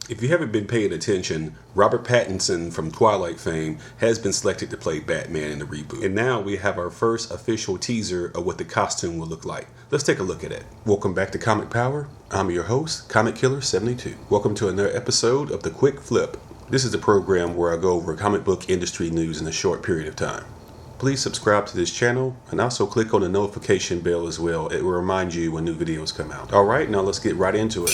If you haven't been paying attention, Robert Pattinson from Twilight fame has been selected to play Batman in the reboot. And now we have our first official teaser of what the costume will look like. Let's take a look at it. Welcome back to Comic Power. I'm your host, Comic Killer 72. Welcome to another episode of The Quick Flip. This is the program where I go over comic book industry news in a short period of time. Please subscribe to this channel and also click on the notification bell as well. It will remind you when new videos come out. Alright, now let's get right into it.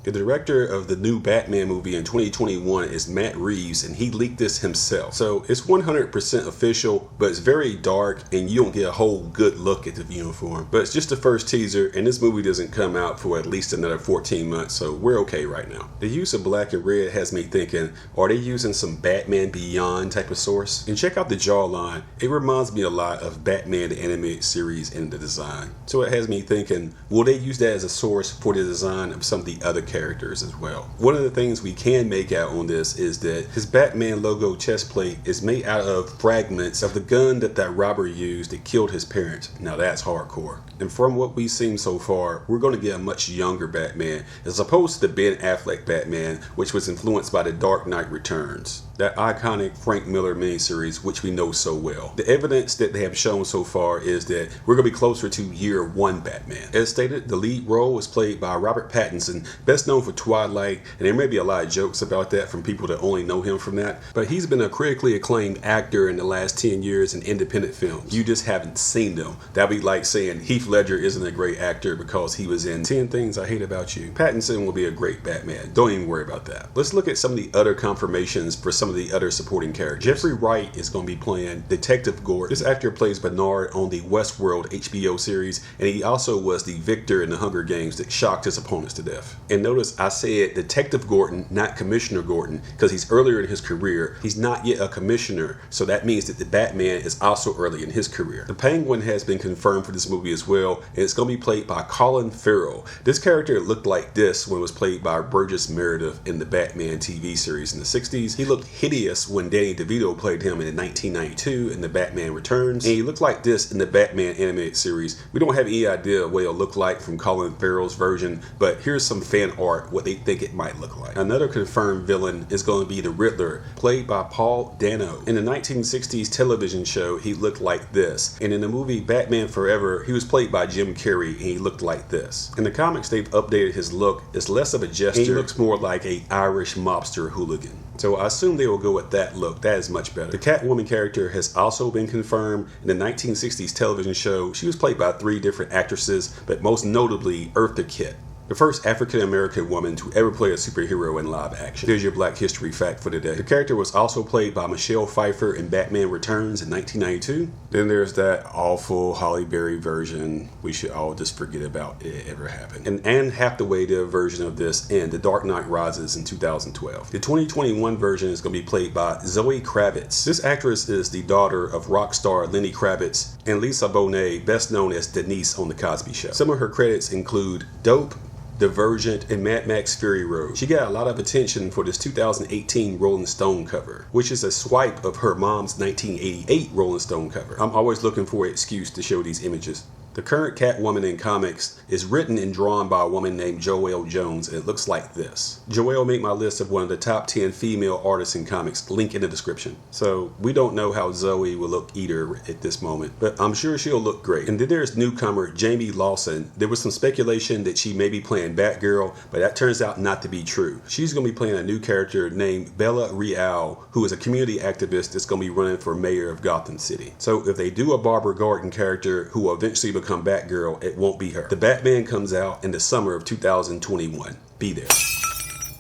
The director of the new Batman movie in 2021 is Matt Reeves, and he leaked this himself. So it's 100% official, but it's very dark and you don't get a whole good look at the uniform. But it's just the first teaser, and this movie doesn't come out for at least another 14 months, so we're okay right now. The use of black and red has me thinking, are they using some Batman Beyond type of source? And check out the jawline. It reminds me a lot of Batman the animated series in the design. So it has me thinking, will they use that as a source for the design of some of the other characters as well? One of the things we can make out on this is that his Batman logo chest plate is made out of fragments of the gun that robber used that killed his parents. Now that's hardcore. And from what we've seen so far, we're going to get a much younger Batman as opposed to the Ben Affleck Batman, which was influenced by The Dark Knight Returns, that iconic Frank Miller miniseries which we know so well. The evidence that they have shown so far is that we're going to be closer to year one Batman. As stated, the lead role was played by Robert Pattinson, best known for Twilight, and there may be a lot of jokes about that from people that only know him from that, but he's been a critically acclaimed actor in the last 10 years in independent films. You just haven't seen them. That'd be like saying Heath Ledger isn't a great actor because he was in 10 Things I Hate About You. Pattinson will be a great Batman. Don't even worry about that. Let's look at some of the other confirmations for some of the other supporting characters. Jeffrey Wright is going to be playing Detective Gordon. This actor plays Bernard on the Westworld HBO series, and he also was the victor in the Hunger Games that shocked his opponents to death. And notice I said Detective Gordon, not Commissioner Gordon, because he's earlier in his career. He's not yet a commissioner, so that means that the Batman is also early in his career. The Penguin has been confirmed for this movie as well, and it's going to be played by Colin Farrell. This character looked like this when it was played by Burgess Meredith in the Batman TV series in the 60s. He looked hideous when Danny DeVito played him in 1992 in the Batman Returns, and he looked like this in the Batman animated series. We don't have any idea what it'll look like from Colin Farrell's version, but here's some fan art, what they think it might look like. Another confirmed villain is going to be the Riddler, played by Paul Dano. In the 1960s television show, he looked like this, and in the movie Batman Forever, he was played by Jim Carrey, and he looked like this. In the comics, they've updated his look. It's less of a gesture. He looks more like a Irish mobster hooligan. So I assume they will go with that look. That is much better. The Catwoman character has also been confirmed. In the 1960s television show, she was played by 3 different actresses, but most notably Eartha Kitt, the first African-American woman to ever play a superhero in live action. Here's your Black History fact for today. The character was also played by Michelle Pfeiffer in Batman Returns in 1992. Then there's that awful Halle Berry version we should all just forget about it ever happened. And Anne Hathaway did a version of this in The Dark Knight Rises in 2012. The 2021 version is going to be played by Zoe Kravitz. This actress is the daughter of rock star Lenny Kravitz and Lisa Bonet, best known as Denise on The Cosby Show. Some of her credits include Dope, Divergent, and Mad Max Fury Road. She got a lot of attention for this 2018 Rolling Stone cover, which is a swipe of her mom's 1988 Rolling Stone cover. I'm always looking for an excuse to show these images. The current Catwoman in comics is written and drawn by a woman named Joelle Jones, and it looks like this. Joelle made my list of one of the top 10 female artists in comics, link in the description. So we don't know how Zoe will look either at this moment, but I'm sure she'll look great. And then there's newcomer Jamie Lawson. There was some speculation that she may be playing Batgirl, but that turns out not to be true. She's going to be playing a new character named Bella Real, who is a community activist that's going to be running for mayor of Gotham City. So if they do a Barbara Gordon character who will eventually become Batgirl, it won't be her. The Batman comes out in the summer of 2021. Be there.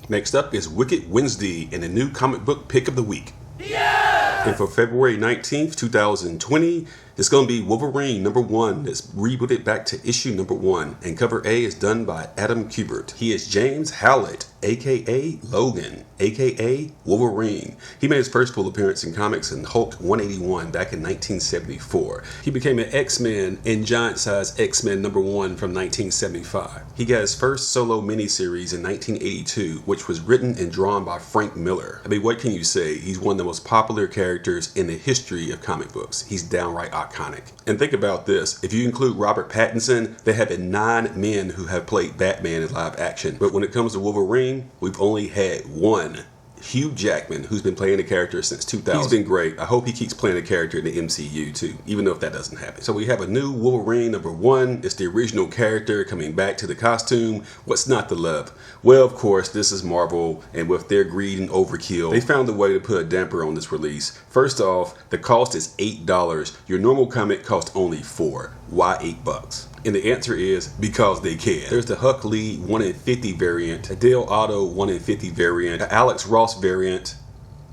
Next up is Wicked Wednesday and the new comic book pick of the week. Yeah! And for February 19th, 2020, it's going to be Wolverine #1 that's rebooted back to issue #1, and cover A is done by Adam Kubert. He is James Howlett, aka Logan, aka Wolverine. He made his first full appearance in comics in Hulk 181 back in 1974. He became an X-Men in Giant Size X-Men #1 from 1975. He got his first solo miniseries in 1982, which was written and drawn by Frank Miller. I mean, what can you say? He's one of the most popular characters in the history of comic books. He's downright iconic. iconic. And think about this, if you include Robert Pattinson, there have been 9 men who have played Batman in live action. But when it comes to Wolverine, we've only had 1. Hugh Jackman, who's been playing the character since 2000. He's been great. I hope he keeps playing the character in the MCU too, even though if that doesn't happen. So we have a new Wolverine #1. It's the original character coming back to the costume. What's not to love? Well, of course, this is Marvel, and with their greed and overkill, they found a way to put a damper on this release. First off, the cost is $8. Your normal comic costs only $4. Why $8? And the answer is because they can. There's the Huck Lee 1 in 50 variant, a Dale Otto 1 in 50 variant, an Alex Ross variant,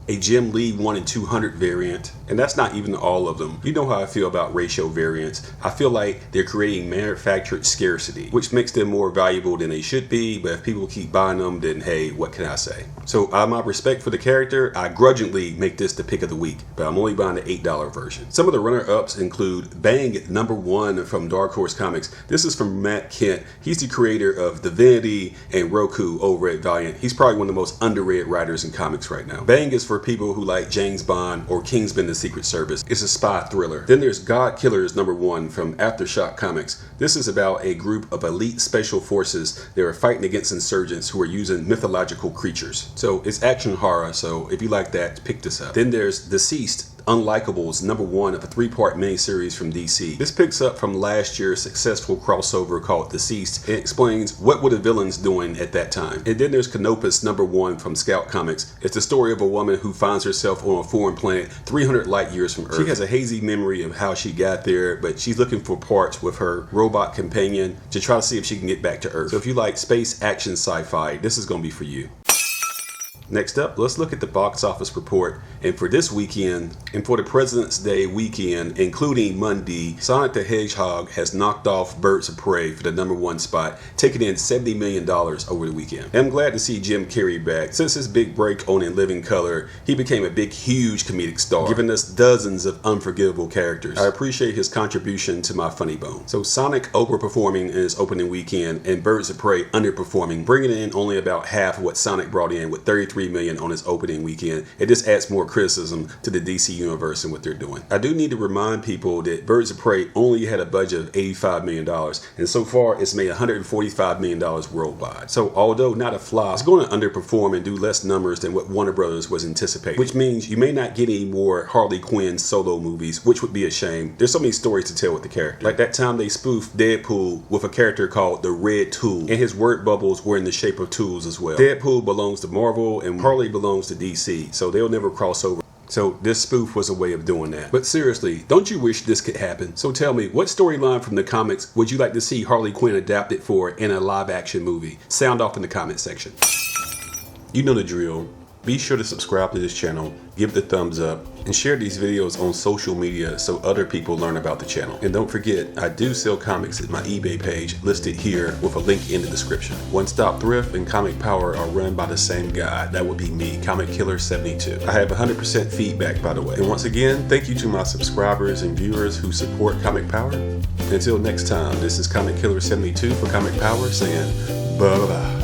a Jim Lee 1 in 200 variant, and that's not even all of them. You know how I feel about ratio variants. I feel like they're creating manufactured scarcity, which makes them more valuable than they should be, but if people keep buying them, then hey, what can I say? So out of my respect for the character, I grudgingly make this the pick of the week, but I'm only buying the $8 version. Some of the runner-ups include Bang #1 from Darkhorse Comics. This is from Matt Kent. He's the creator of Divinity and Roku over at Valiant. He's probably one of the most underrated writers in comics right now. Bang is for people who like James Bond or Kingsman: The Secret Service. It's a spy thriller. Then there's God Killers #1 from Aftershock Comics. This is about a group of elite special forces that are fighting against insurgents who are using mythological creatures. So it's action horror, so if you like that, pick this up. Then there's DCeased Unlikeables #1 of a 3-part miniseries from DC. This picks up from last year's successful crossover called DCeased and explains what were the villains doing at that time. And then there's Canopus #1 from Scout Comics. It's the story of a woman who finds herself on a foreign planet 300 light years from Earth. She has a hazy memory of how she got there, but she's looking for parts with her robot companion to try to see if she can get back to Earth. So if you like space action sci-fi, this is going to be for you. Next up, let's look at the box office report. And for this weekend, and for the President's Day weekend, including Monday, Sonic the Hedgehog has knocked off Birds of Prey for the #1 spot, taking in $70 million over the weekend. And I'm glad to see Jim Carrey back. Since his big break on In Living Color, he became a big, huge comedic star, giving us dozens of unforgivable characters. I appreciate his contribution to my funny bone. So Sonic overperforming in his opening weekend, and Birds of Prey underperforming, bringing in only about half of what Sonic brought in with 33 million on his opening weekend. It just adds more criticism to the DC universe and what they're doing. I do need to remind people that Birds of Prey only had a budget of $85 million, and so far it's made $145 million worldwide. So although not a flop, it's going to underperform and do less numbers than what Warner Brothers was anticipating, which means you may not get any more Harley Quinn solo movies, which would be a shame. There's so many stories to tell with the character. Like that time they spoofed Deadpool with a character called the Red Tool, and his word bubbles were in the shape of tools as well. Deadpool belongs to Marvel and Harley belongs to DC, so they'll never cross over. So this spoof was a way of doing that. But seriously, don't you wish this could happen? So tell me, what storyline from the comics would you like to see Harley Quinn adapted for in a live action movie? Sound off in the comment section. You know the drill. Be sure to subscribe to this channel, give it a thumbs up, and share these videos on social media so other people learn about the channel. And don't forget, I do sell comics at my eBay page listed here with a link in the description. One Stop Thrift and Comic Power are run by the same guy. That would be me, Comic Killer 72. I have 100% feedback, by the way. And once again, thank you to my subscribers and viewers who support Comic Power. Until next time, this is Comic Killer 72 for Comic Power saying bye-bye.